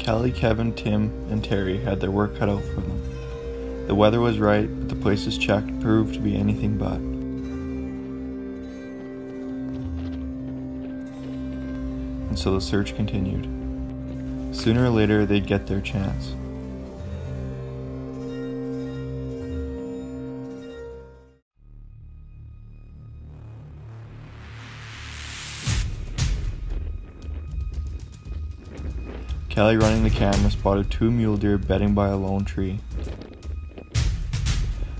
Kelly, Kevin, Tim, and Terry had their work cut out for them. The weather was right, but the places checked proved to be anything but. And so the search continued. Sooner or later, they'd get their chance. Kelly, running the camera, spotted 2 mule deer bedding by a lone tree.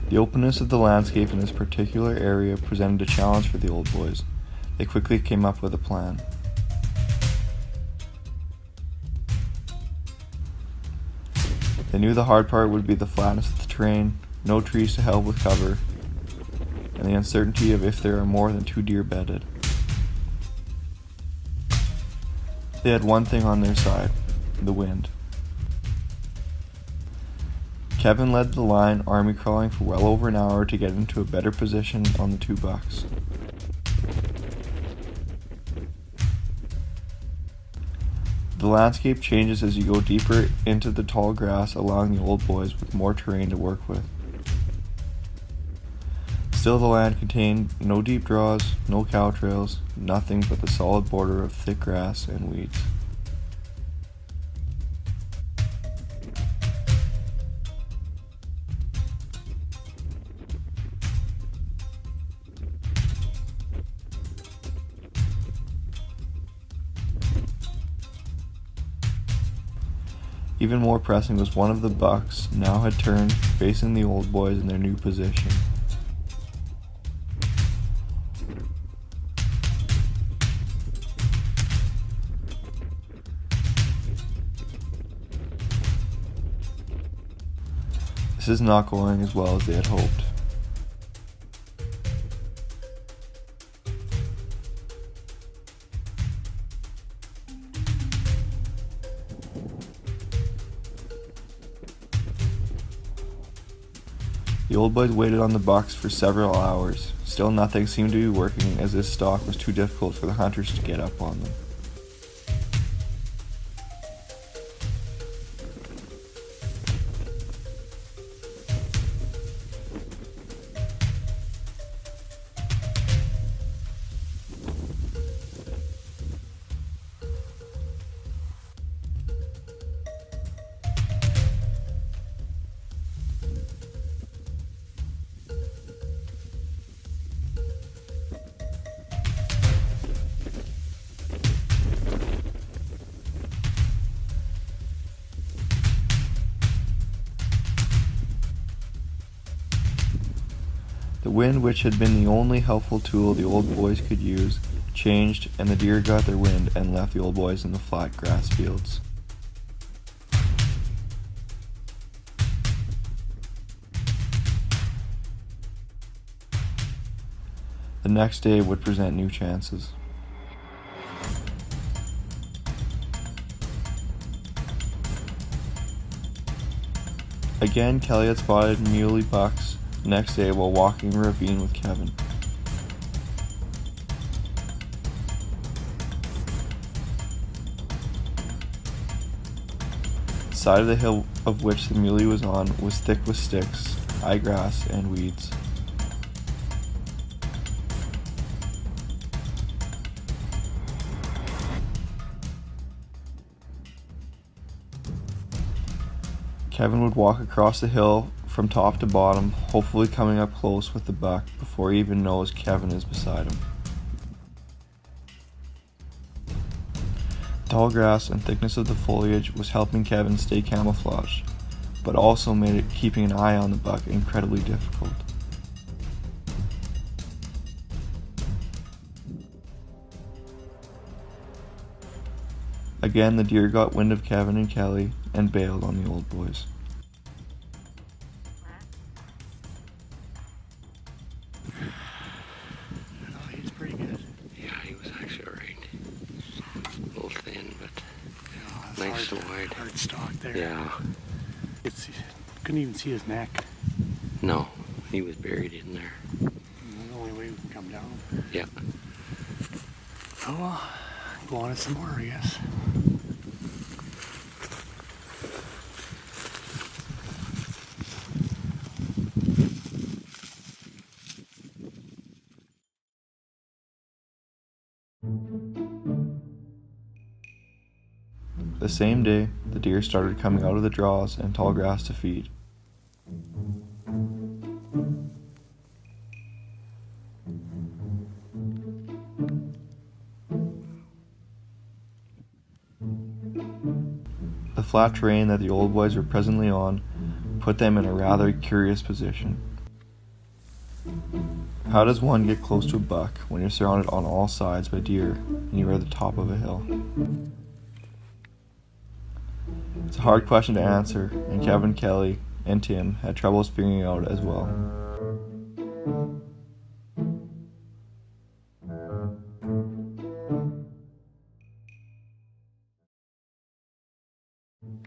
The openness of the landscape in this particular area presented a challenge for the old boys. They quickly came up with a plan. They knew the hard part would be the flatness of the terrain, no trees to help with cover, and the uncertainty of if there are more than 2 deer bedded. They had one thing on their side: the wind. Kevin led the line, army crawling for well over an hour to get into a better position on the 2 bucks. The landscape changes as you go deeper into the tall grass, allowing the old boys with more terrain to work with. Still, the land contained no deep draws, no cow trails, nothing but the solid border of thick grass and weeds. Even more pressing was one of the bucks now had turned, facing the old boys in their new position. This is not going as well as they had hoped. The old boys waited on the bucks for several hours. Still nothing seemed to be working, as this stalk was too difficult for the hunters to get up on them. The wind, which had been the only helpful tool the old boys could use, changed, and the deer got their wind and left the old boys in the flat grass fields. The next day would present new chances. Again, Kelly had spotted muley bucks the next day while walking a ravine with Kevin. The side of the hill of which the muley was on was thick with sticks, high grass, and weeds. Kevin would walk across the hill from top to bottom, hopefully coming up close with the buck before he even knows Kevin is beside him. The tall grass and thickness of the foliage was helping Kevin stay camouflaged, but also made it keeping an eye on the buck incredibly difficult. Again, the deer got wind of Kevin and Kelly and bailed on the old boys. Oh, he's pretty good. Yeah, he was actually alright. A little thin, but Yeah, nice and wide. Hard stalk there. Yeah. Couldn't even see his neck. No, he was buried in there. The only way we can come down. Yeah. Oh well, go on it some more, I guess. The same day, the deer started coming out of the draws and tall grass to feed. The flat terrain that the old boys were presently on put them in a rather curious position. How does one get close to a buck when you're surrounded on all sides by deer and you are at the top of a hill? It's a hard question to answer, and Kevin, Kelly, and Tim had troubles figuring it out as well.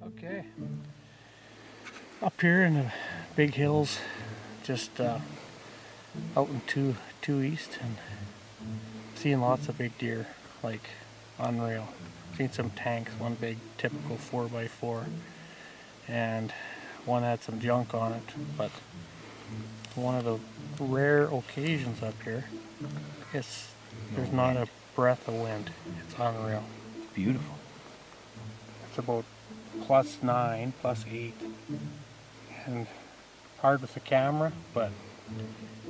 Okay. Up here in the big hills, just out in two east, and seeing lots of big deer, like unreal. Seen some tanks, one big typical 4x4, and one had some junk on it, but one of the rare occasions up here, there's not a breath of wind. It's unreal. Beautiful. It's about +9, +8, and hard with the camera, but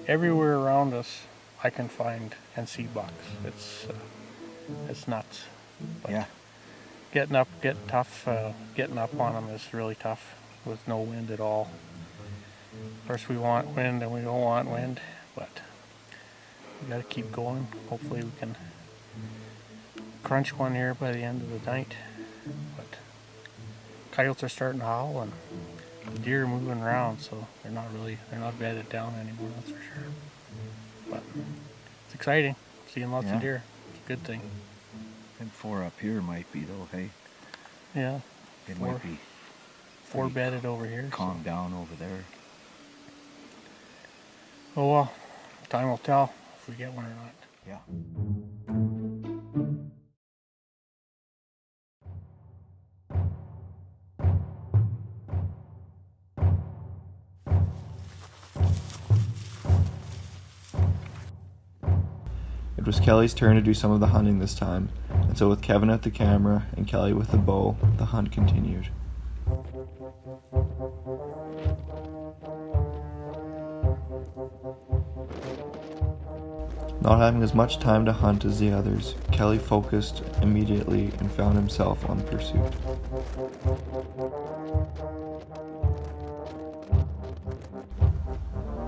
everywhere around us I can find and see bucks. It's nuts. But Yeah. getting up on them is really tough with no wind at all. Of course, we want wind and we don't want wind, but we got to keep going. Hopefully we can crunch one here by the end of the night. But coyotes are starting to howl and the deer are moving around, so they're not bedded down anymore, that's for sure. But it's exciting, seeing lots of deer. It's a good thing. And 4 up here might be though, hey? Yeah. It might be 4 bedded over here. calm down over there. Oh well, time will tell if we get one or not. Yeah. It was Kelly's turn to do some of the hunting this time, and so with Kevin at the camera and Kelly with the bow, the hunt continued. Not having as much time to hunt as the others, Kelly focused immediately and found himself on pursuit.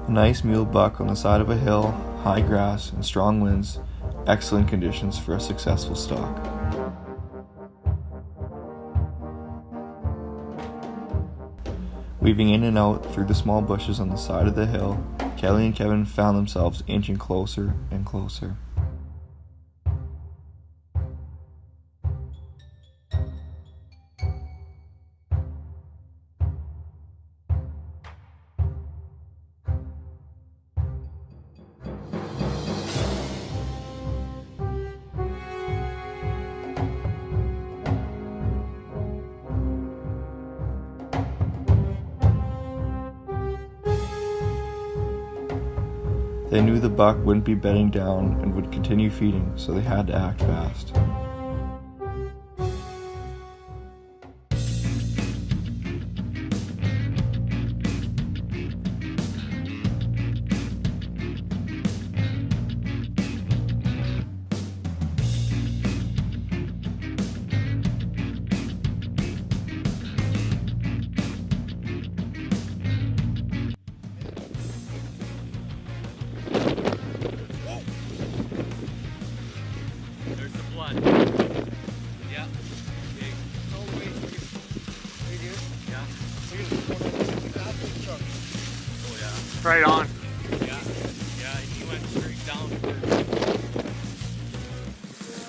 A nice mule buck on the side of a hill, high grass and strong winds, excellent conditions for a successful stalk. Weaving in and out through the small bushes on the side of the hill, Kelly and Kevin found themselves inching closer and closer. They knew the buck wouldn't be bedding down and would continue feeding, so they had to act fast. Right on. Yeah, he went straight down.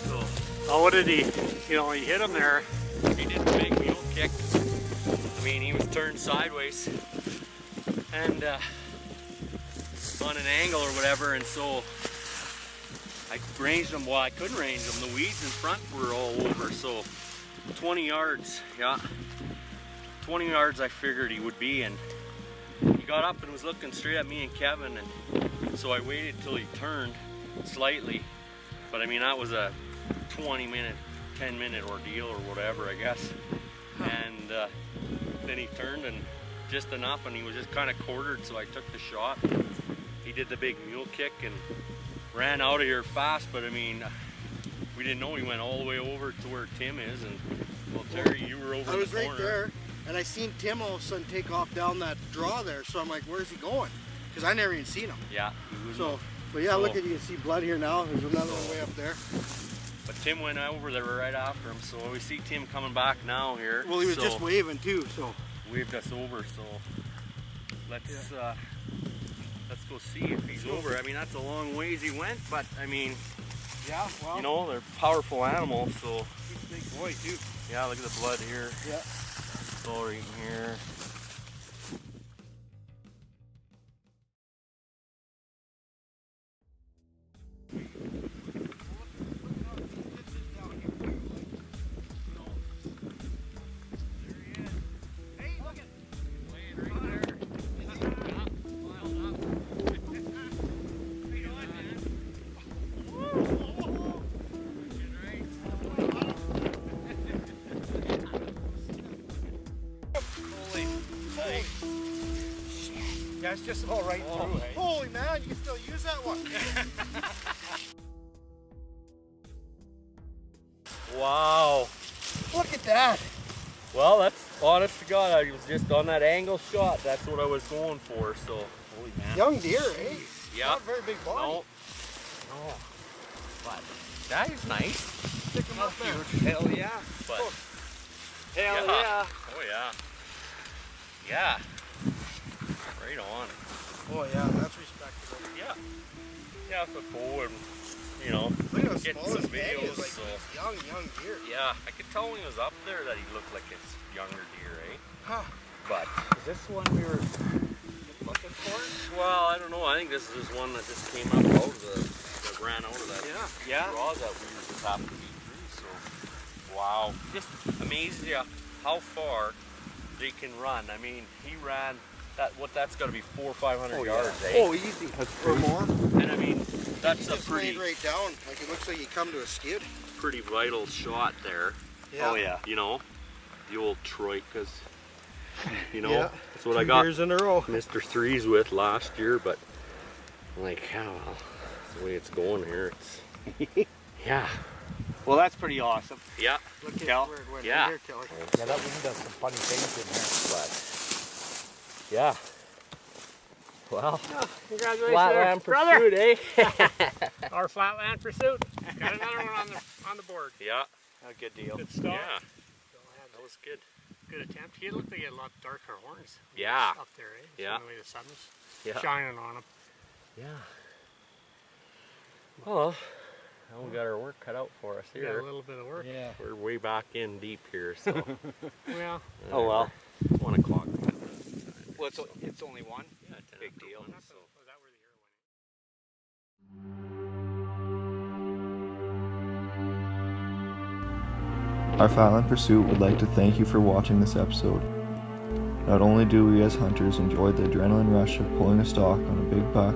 So, Oh, what did he? He hit him there. he did a big mule kick. I mean, he was turned sideways and on an angle or whatever, and so I ranged him. Well, I couldn't range him. The weeds in front were all over, so 20 yards, 20 yards I figured he would be, and he got up and was looking straight at me and Kevin, and so I waited till he turned slightly, but I mean that was a 20-minute 10-minute ordeal or whatever, I guess. And then he turned and just enough, and he was just kind of quartered, so I took the shot. He did the big mule kick and ran out of here fast, but I mean, we didn't know he went all the way over to where Tim is. And well, Terry, you were over I was in the right corner. there, and I seen Tim all of a sudden take off down that draw there, so I'm like, where's he going? Because I never even seen him. Yeah. He was So, but yeah, look at, you can see blood here now. There's another one way up there. But Tim went over there right after him, so we see Tim coming back now here. Well, he was so, just waving too, so. waved us over, so let's go see if he's over. I mean, that's a long ways he went, but I mean, Yeah, well. you know, they're powerful animals, so. He's a big boy too. Yeah, look at the blood here. Yeah. It's all right in here. Yeah, it's just all right through. Hey? Holy man, you can still use that one. Wow. Look at that. Well, that's honest to God, I was just on that angle shot. That's what I was going for, so. Holy man. Young deer, eh? Yeah. Not a very big body. No. No. But that is nice. Stick him up there. Hell yeah. But Hell yeah. Oh yeah. Yeah. Right on. Oh yeah, that's respectable. Yeah. Yeah, it's a bow and, you know, Look at how getting small some his head videos. is. Like, So he's young deer. yeah, I could tell when he was up there that he looked like his younger deer, eh? Huh. But Is this one we were looking for? well, I don't know. I think this is one that just came up out of that ran out of that Yeah. draw that we just happened to be through. So wow, just amazed you how far they can run. I mean, he ran that. What that's got to be 400 or 500 yards, eh? Oh, easy. Or more. And I mean, that's He a just pretty laid right down. Like it looks like he come to a skid. pretty vital shot there. Yeah. Oh yeah. You know, the old Troikas. You know, Yeah. that's what I got Years in a row. Mr. Threes with last year, but I'm like, yeah, well, that's the way it's going here. It's yeah, Well, that's pretty awesome. yeah. Look at Kel. where it went. Yeah. Right here, Kelly. Yeah, that wind does some funny things in Yeah. Well, Congratulations, flatland brother. pursuit, eh? Our flatland pursuit. Got another one on the board. Yeah, there. A good deal. Good stuff. yeah, that was good. Good attempt. He looked like he had a lot darker horns. Yeah. Up there, eh? Yeah. The way the sun was Yeah, shining on him. yeah. Well, now we got our work cut out for us We got here. a little bit of work. Yeah. We're way back in deep here, so. Well, Oh well. 1 o'clock. Well, it's only one. Yeah, 10 Big after deal. 1, was so. that where the arrow went? Our Flatland Pursuit would like to thank you for watching this episode. Not only do we as hunters enjoy the adrenaline rush of pulling a stalk on a big buck,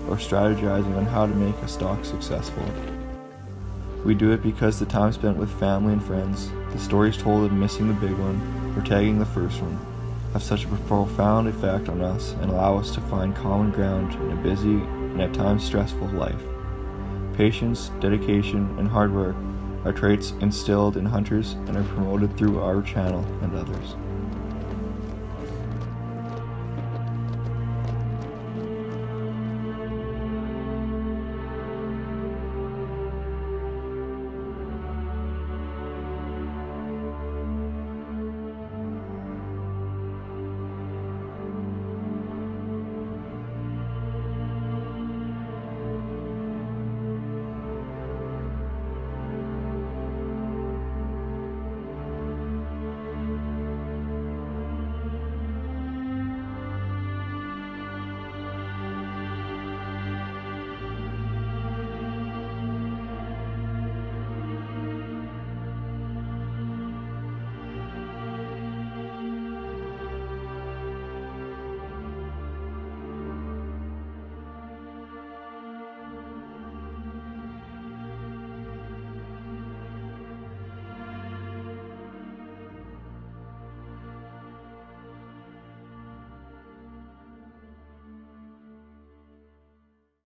or strategizing on how to make a stalk successful. We do it because the time spent with family and friends, the stories told of missing the big one, or tagging the first one, have such a profound effect on us and allow us to find common ground in a busy and at times stressful life. Patience, dedication, and hard work are traits instilled in hunters and are promoted through our channel and others.